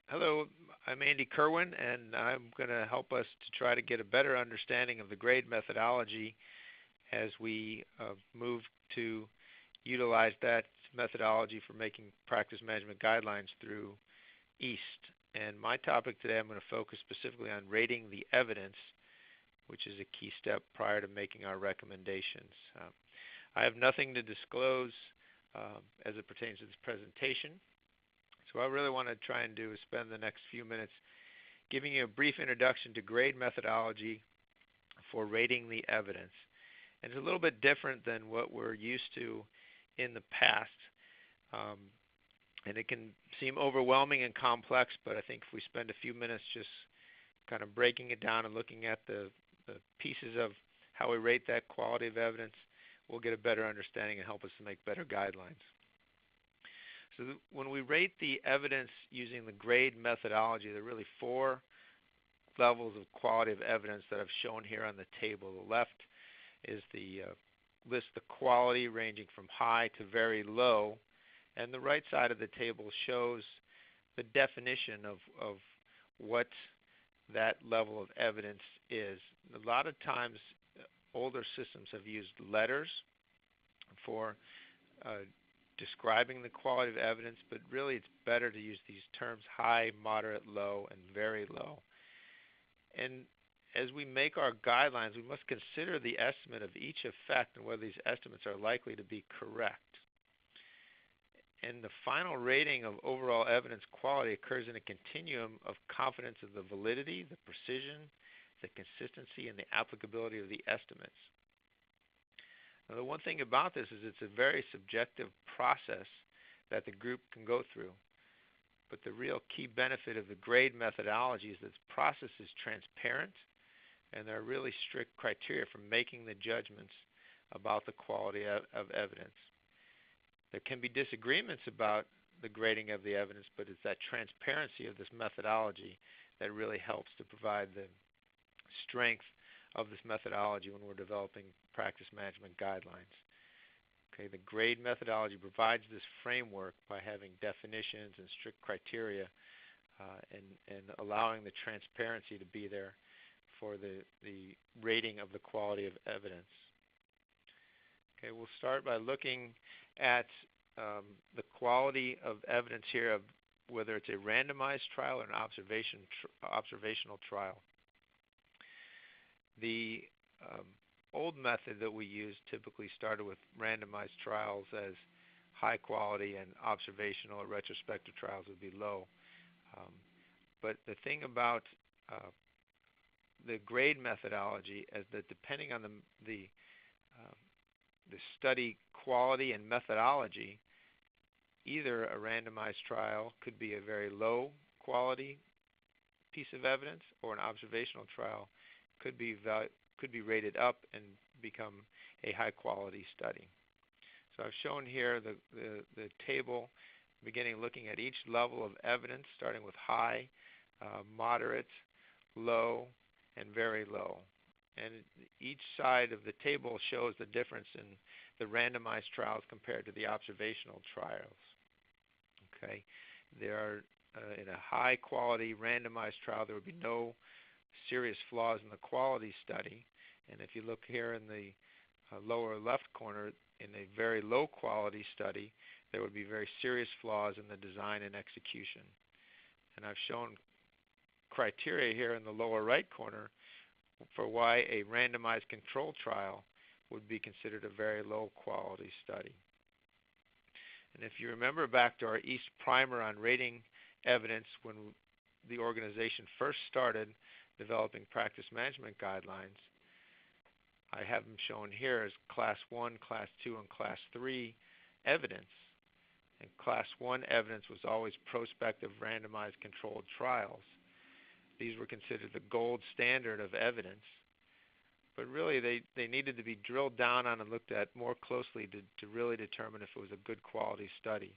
Hello, I'm Andy Kerwin, and I'm going to help us to try to get a better understanding of the grade methodology as we move to utilize that methodology for making practice management guidelines through EAST. And my topic today, I'm going to focus specifically on rating the evidence, which is a key step prior to making our recommendations. I have nothing to disclose as it pertains to this presentation. So what I really want to try and do is spend the next few minutes giving you a brief introduction to grade methodology for rating the evidence. And it's a little bit different than what we're used to in the past. And it can seem overwhelming and complex, but I think if we spend a few minutes just kind of breaking it down and looking at the pieces of how we rate that quality of evidence, we'll get a better understanding and help us to make better guidelines. So when we rate the evidence using the grade methodology, there are really four levels of quality of evidence that I've shown here on the table. The left is the list the quality ranging from high to very low, and the right side of the table shows the definition of what that level of evidence is. A lot of times older systems have used letters for describing the quality of evidence, but really it's better to use these terms high, moderate, low, and very low. And as we make our guidelines, we must consider the estimate of each effect and whether these estimates are likely to be correct. And the final rating of overall evidence quality occurs in a continuum of confidence of the validity, the precision, the consistency, and the applicability of the estimates. Now, the one thing about this is it's a very subjective process that the group can go through. But the real key benefit of the grade methodology is that this process is transparent, and there are really strict criteria for making the judgments about the quality of evidence. There can be disagreements about the grading of the evidence, but it's that transparency of this methodology that really helps to provide the strength of this methodology when we're developing practice management guidelines. Okay, the grade methodology provides this framework by having definitions and strict criteria and allowing the transparency to be there for the rating of the quality of evidence. Okay, we'll start by looking at the quality of evidence here of whether it's a randomized trial or an observational trial. The old method that we used typically started with randomized trials as high quality and observational or retrospective trials would be low. But the thing about the grade methodology is that depending on the study quality and methodology, either a randomized trial could be a very low quality piece of evidence, or an observational trial could be rated up and become a high quality study. So I've shown here the table beginning looking at each level of evidence, starting with high, moderate, low, and very low. And each side of the table shows the difference in the randomized trials compared to the observational trials. Okay, there are in a high quality randomized trial there would be no serious flaws in the quality study, and if you look here in the lower left corner, in a very low quality study there would be very serious flaws in the design and execution. And I've shown criteria here in the lower right corner for why a randomized control trial would be considered a very low quality study. And if you remember back to our EAST primer on rating evidence when the organization first started developing practice management guidelines, I have them shown here as Class 1, Class 2, and Class 3 evidence. And Class 1 evidence was always prospective randomized controlled trials. These were considered the gold standard of evidence, but really they needed to be drilled down on and looked at more closely to really determine if it was a good quality study.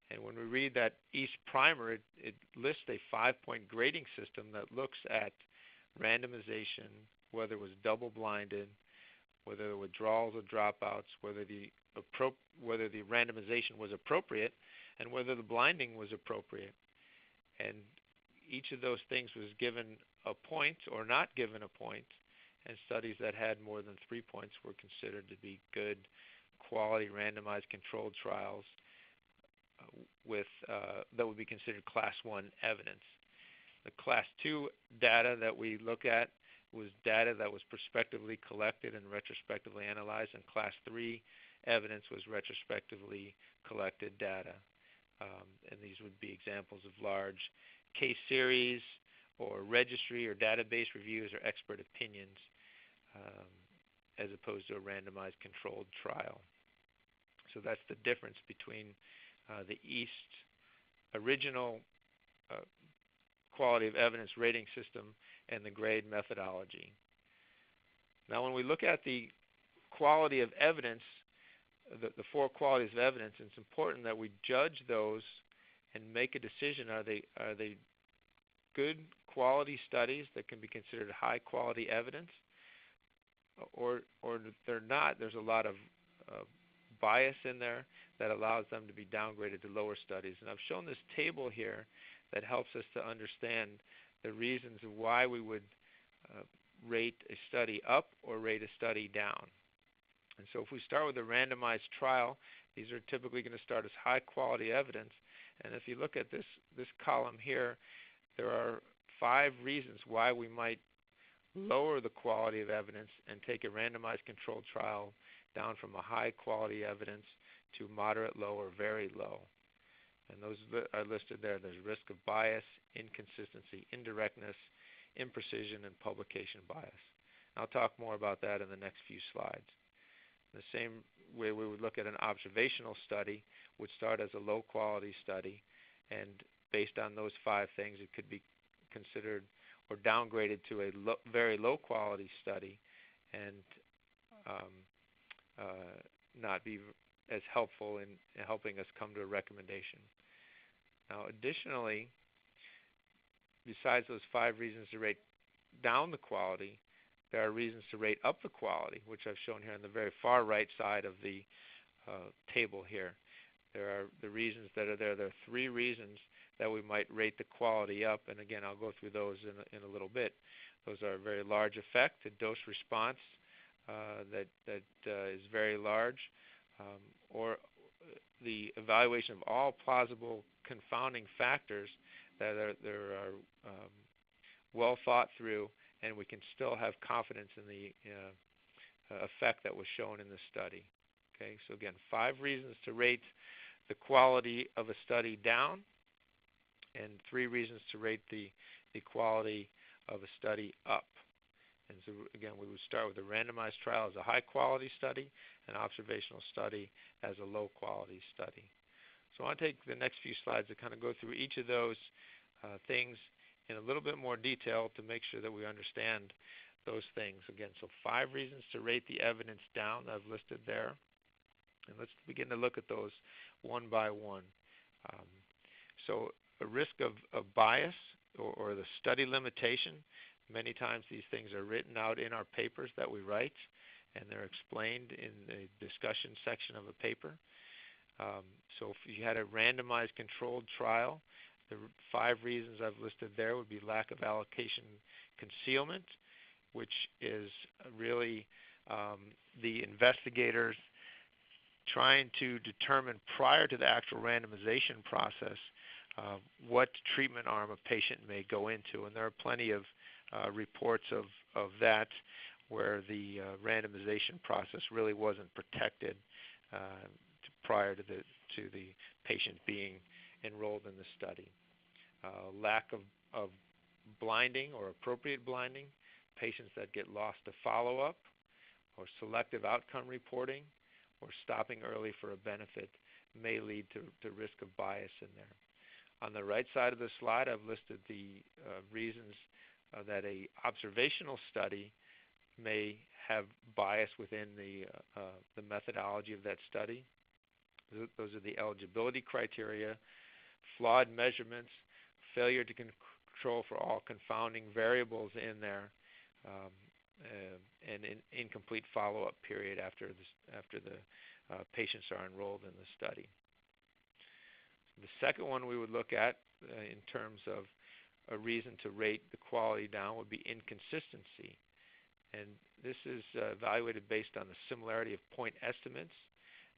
And when we read that EAST primer, it lists a 5-point grading system that looks at randomization, whether it was double-blinded, whether there were withdrawals or dropouts, whether the randomization was appropriate, and whether the blinding was appropriate. And each of those things was given a point or not given a point, and studies that had more than 3 points were considered to be good quality randomized controlled trials with that would be considered Class 1 evidence. The Class 2 data that we look at was data that was prospectively collected and retrospectively analyzed, and Class 3 evidence was retrospectively collected data. And these would be examples of large case series or registry or database reviews or expert opinions, as opposed to a randomized controlled trial. So that's the difference between the East original quality of evidence rating system and the grade methodology. Now when we look at the quality of evidence, the 4 qualities of evidence, it's important that we judge those and make a decision. Are they good quality studies that can be considered high quality evidence, or if they're not, there's a lot of bias in there that allows them to be downgraded to lower studies. And I've shown this table here that helps us to understand the reasons why we would rate a study up or rate a study down. And so if we start with a randomized trial, these are typically going to start as high quality evidence. And if you look at this column here, there are 5 reasons why we might lower the quality of evidence and take a randomized controlled trial down from a high quality evidence to moderate low or very low. And those are listed there. There's risk of bias, inconsistency, indirectness, imprecision, and publication bias. I'll talk more about that in the next few slides. The same way we would look at an observational study would start as a low quality study, and based on those 5 things it could be considered or downgraded to a very low quality study and not be as helpful in helping us come to a recommendation. Now additionally, besides those 5 reasons to rate down the quality, there are reasons to rate up the quality, which I've shown here on the very far right side of the table here. There are the reasons that are there. There are 3 reasons that we might rate the quality up, and again I'll go through those in a little bit. Those are a very large effect, a dose response that is very large, or the evaluation of all plausible confounding factors that are well thought through, and we can still have confidence in the effect that was shown in the study. Okay, so again, 5 reasons to rate the quality of a study down, and 3 reasons to rate the quality of a study up. And so again, we would start with a randomized trial as a high quality study, an observational study as a low quality study. So I want to take the next few slides to kind of go through each of those things in a little bit more detail to make sure that we understand those things. Again, so 5 reasons to rate the evidence down that I've listed there. And let's begin to look at those one by one. So a risk of bias or the study limitation. Many times these things are written out in our papers that we write, and they're explained in the discussion section of a paper. So if you had a randomized controlled trial, the 5 reasons I've listed there would be lack of allocation concealment, which is really the investigators trying to determine prior to the actual randomization process what treatment arm a patient may go into. And there are plenty of reports of that where the randomization process really wasn't protected prior to the patient being enrolled in the study. Lack of blinding or appropriate blinding, patients that get lost to follow-up, or selective outcome reporting, or stopping early for a benefit may lead to risk of bias in there. On the right side of the slide, I've listed the reasons that a observational study may have bias within the methodology of that study. Those are the eligibility criteria, flawed measurements, failure to control for all confounding variables in there, and an incomplete follow-up period after the patients are enrolled in the study. The second one we would look at in terms of a reason to rate the quality down would be inconsistency. And this is evaluated based on the similarity of point estimates,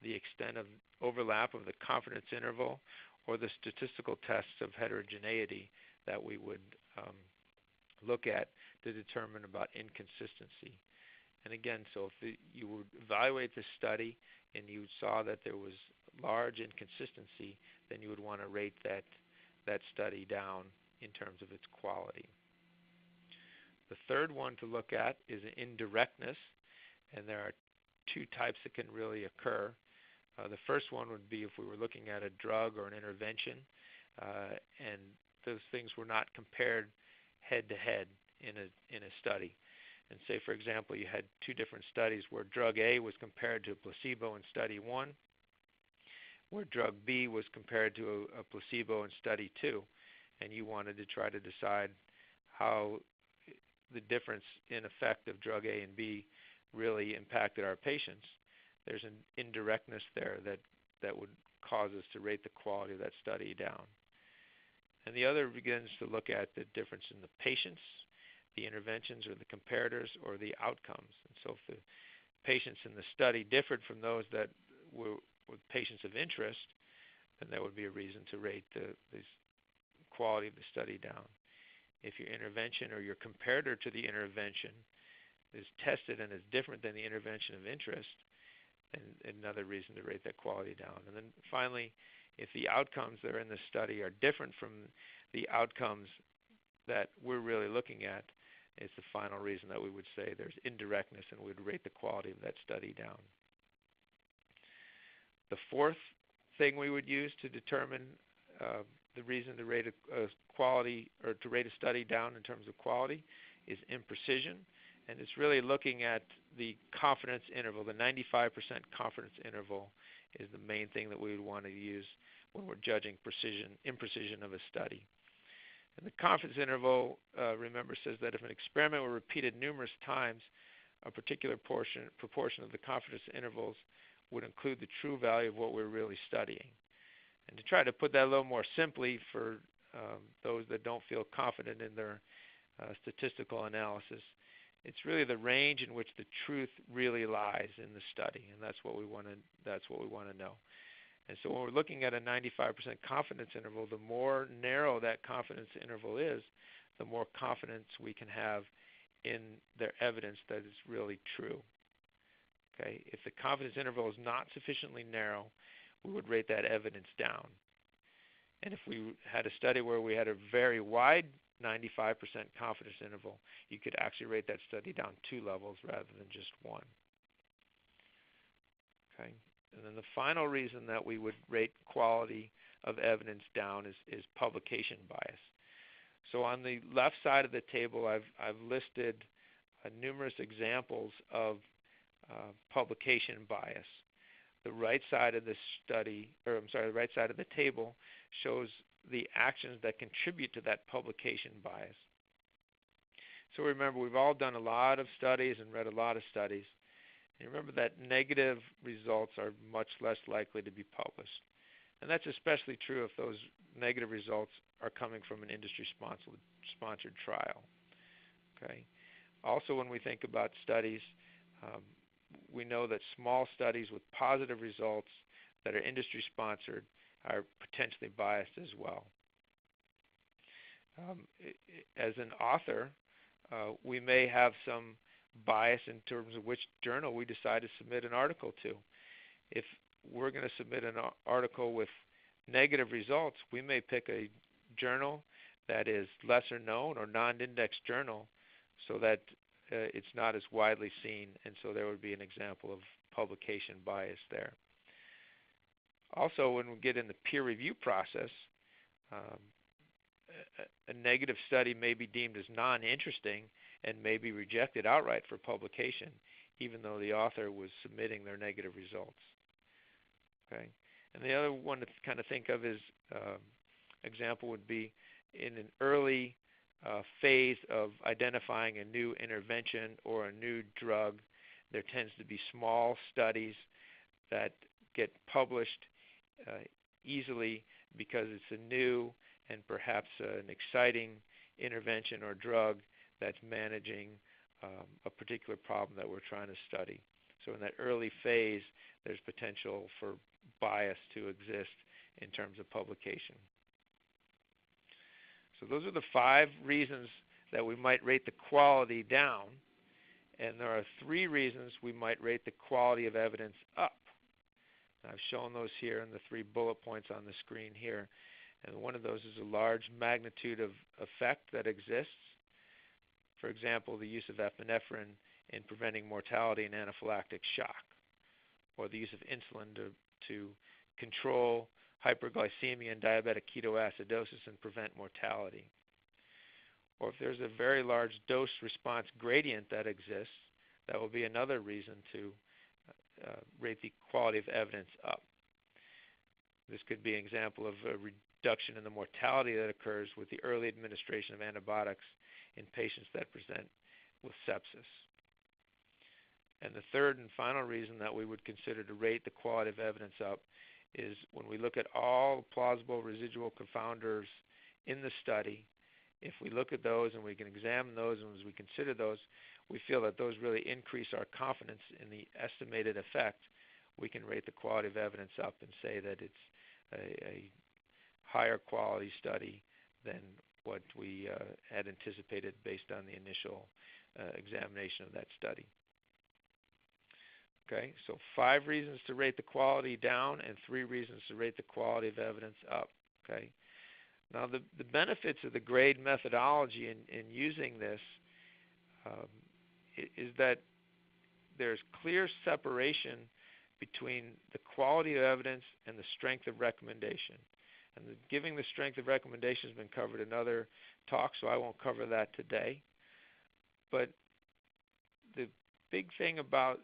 the extent of overlap of the confidence interval, or the statistical tests of heterogeneity that we would look at to determine about inconsistency. And again, so if you would evaluate this study and you saw that there was large inconsistency, then you would want to rate that study down in terms of its quality. The third one to look at is indirectness, and there are two types that can really occur. The first one would be if we were looking at a drug or an intervention, and those things were not compared head-to-head in a study. And say, for example, you had two different studies where drug A was compared to a placebo in study 1, where drug B was compared to a placebo in study 2, and you wanted to try to decide how the difference in effect of drug A and B really impacted our patients. There's an indirectness there that would cause us to rate the quality of that study down. And the other begins to look at the difference in the patients, the interventions or the comparators, or the outcomes. And so if the patients in the study differed from those that were patients of interest, then that would be a reason to rate the quality of the study down. If your intervention or your comparator to the intervention is tested and is different than the intervention of interest, then another reason to rate that quality down. And then finally, if the outcomes that are in the study are different from the outcomes that we're really looking at, it's the final reason that we would say there's indirectness and we would rate the quality of that study down. The fourth thing we would use to determine the reason to rate a quality or to rate a study down in terms of quality is imprecision, and it's really looking at the confidence interval. The 95% confidence interval is the main thing that we would want to use when we're judging imprecision of a study. And the confidence interval, remember, says that if an experiment were repeated numerous times, a particular proportion of the confidence intervals would include the true value of what we're really studying. And to try to put that a little more simply for those that don't feel confident in their statistical analysis, it's really the range in which the truth really lies in the study, and that's what we want to know. And so when we're looking at a 95% confidence interval, the more narrow that confidence interval is, the more confidence we can have in their evidence that it's really true. Okay? If the confidence interval is not sufficiently narrow, we would rate that evidence down. And if we had a study where we had a very wide 95% confidence interval, you could actually rate that study down 2 levels rather than just 1. Okay? And then the final reason that we would rate quality of evidence down is publication bias. So on the left side of the table, I've listed numerous examples of publication bias. The right side of this study, or I'm sorry, the right side of the table shows the actions that contribute to that publication bias. So remember, we've all done a lot of studies and read a lot of studies. And remember that negative results are much less likely to be published. And that's especially true if those negative results are coming from an industry-sponsored trial. Okay. Also, when we think about studies, we know that small studies with positive results that are industry-sponsored are potentially biased as well. As an author, we may have some bias in terms of which journal we decide to submit an article to. If we're going to submit an article with negative results, we may pick a journal that is lesser known or non-indexed journal so that it's not as widely seen, and so there would be an example of publication bias there. Also, when we get in the peer review process, a negative study may be deemed as non-interesting and may be rejected outright for publication, even though the author was submitting their negative results. Okay, and the other one to kind of think of is example would be in an early phase of identifying a new intervention or a new drug. There tends to be small studies that get published easily because it's a new and perhaps an exciting intervention or drug that's managing a particular problem that we're trying to study. So in that early phase, there's potential for bias to exist in terms of publication. So those are the 5 reasons that we might rate the quality down, and there are 3 reasons we might rate the quality of evidence up. And I've shown those here in the 3 bullet points on the screen here. And one of those is a large magnitude of effect that exists. For example, the use of epinephrine in preventing mortality and anaphylactic shock, or the use of insulin to control hyperglycemia and diabetic ketoacidosis and prevent mortality. Or if there's a very large dose-response gradient that exists, that will be another reason to rate the quality of evidence up. This could be an example of a reduction in the mortality that occurs with the early administration of antibiotics in patients that present with sepsis. And the third and final reason that we would consider to rate the quality of evidence up is when we look at all plausible residual confounders in the study. If we look at those and we can examine those, and as we consider those, we feel that those really increase our confidence in the estimated effect, we can rate the quality of evidence up and say that it's a higher quality study than what we had anticipated based on the initial examination of that study. Okay, so 5 reasons to rate the quality down and 3 reasons to rate the quality of evidence up. Okay. Now the benefits of the grade methodology in using this is that there's clear separation between the quality of evidence and the strength of recommendation. And giving the strength of recommendation has been covered in other talks, so I won't cover that today. But the big thing about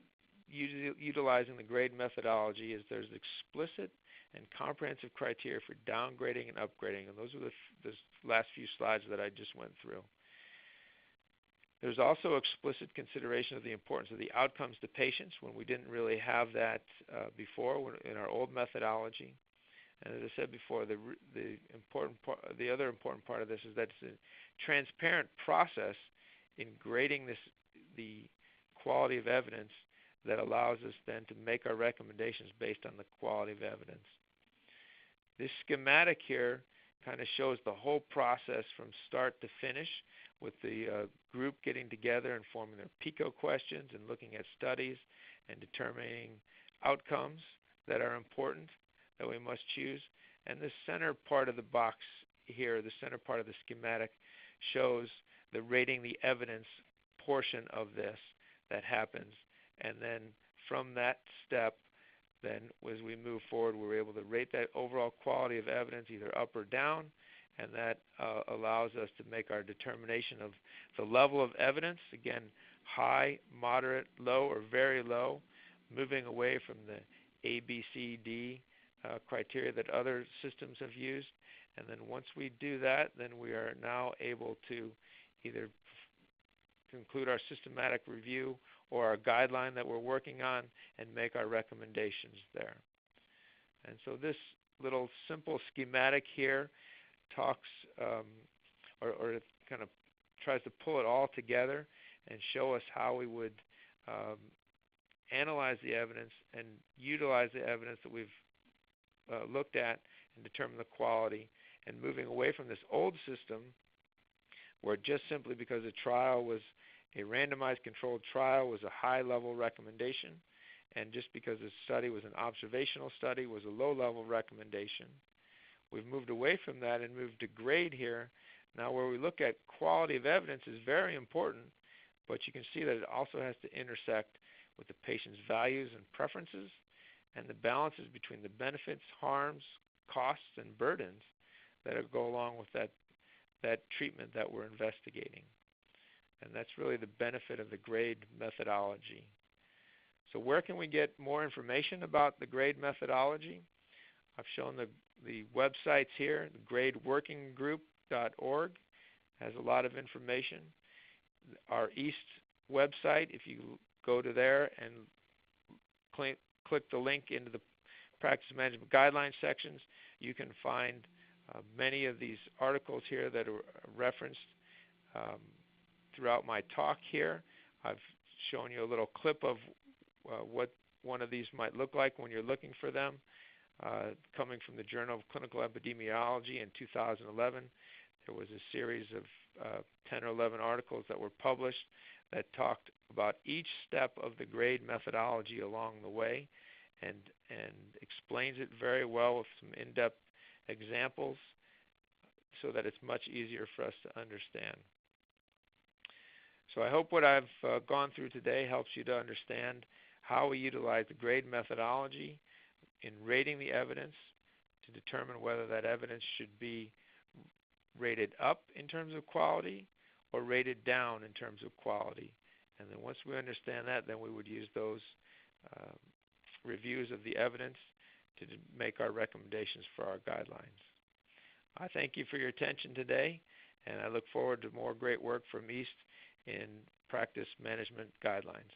utilizing the grade methodology is there's explicit and comprehensive criteria for downgrading and upgrading, and those are the last few slides that I just went through. There's also explicit consideration of the importance of the outcomes to patients when we didn't really have that before in our old methodology. And as I said before, the other important part of this is that it's a transparent process in grading the quality of evidence that allows us then to make our recommendations based on the quality of evidence. This schematic here kind of shows the whole process from start to finish, with the group getting together and forming their PICO questions and looking at studies and determining outcomes that are important that we must choose. And the center part of the box here, the center part of the schematic, shows the rating the evidence portion of this that happens. And then from that step, then as we move forward, we're able to rate that overall quality of evidence either up or down, and that allows us to make our determination of the level of evidence, again, high, moderate, low, or very low, moving away from the A, B, C, D criteria that other systems have used. And then once we do that, then we are now able to either conclude our systematic review or our guideline that we're working on and make our recommendations there. And so this little simple schematic here talks or kind of tries to pull it all together and show us how we would analyze the evidence and utilize the evidence that we've looked at and determine the quality, and moving away from this old system where just simply because a trial was a randomized controlled trial was a high-level recommendation, and just because a study was an observational study was a low-level recommendation. We've moved away from that and moved to grade here. Now where we look at quality of evidence is very important, but you can see that it also has to intersect with the patient's values and preferences and the balances between the benefits, harms, costs, and burdens that go along with that treatment that we're investigating. And that's really the benefit of the grade methodology. So where can we get more information about the grade methodology? I've shown the websites here. The gradeworkinggroup.org has a lot of information. Our EAST website, if you go to there and click the link into the practice management guidelines sections, you can find many of these articles here that are referenced throughout my talk here. I've shown you a little clip of what one of these might look like when you're looking for them. Coming from the Journal of Clinical Epidemiology in 2011, there was a series of 10 or 11 articles that were published that talked about each step of the grade methodology along the way and explains it very well with some in-depth examples so that it's much easier for us to understand. So I hope what I've gone through today helps you to understand how we utilize the grade methodology in rating the evidence to determine whether that evidence should be rated up in terms of quality or rated down in terms of quality. And then once we understand that, then we would use those reviews of the evidence to make our recommendations for our guidelines. I thank you for your attention today, and I look forward to more great work from East in practice management guidelines.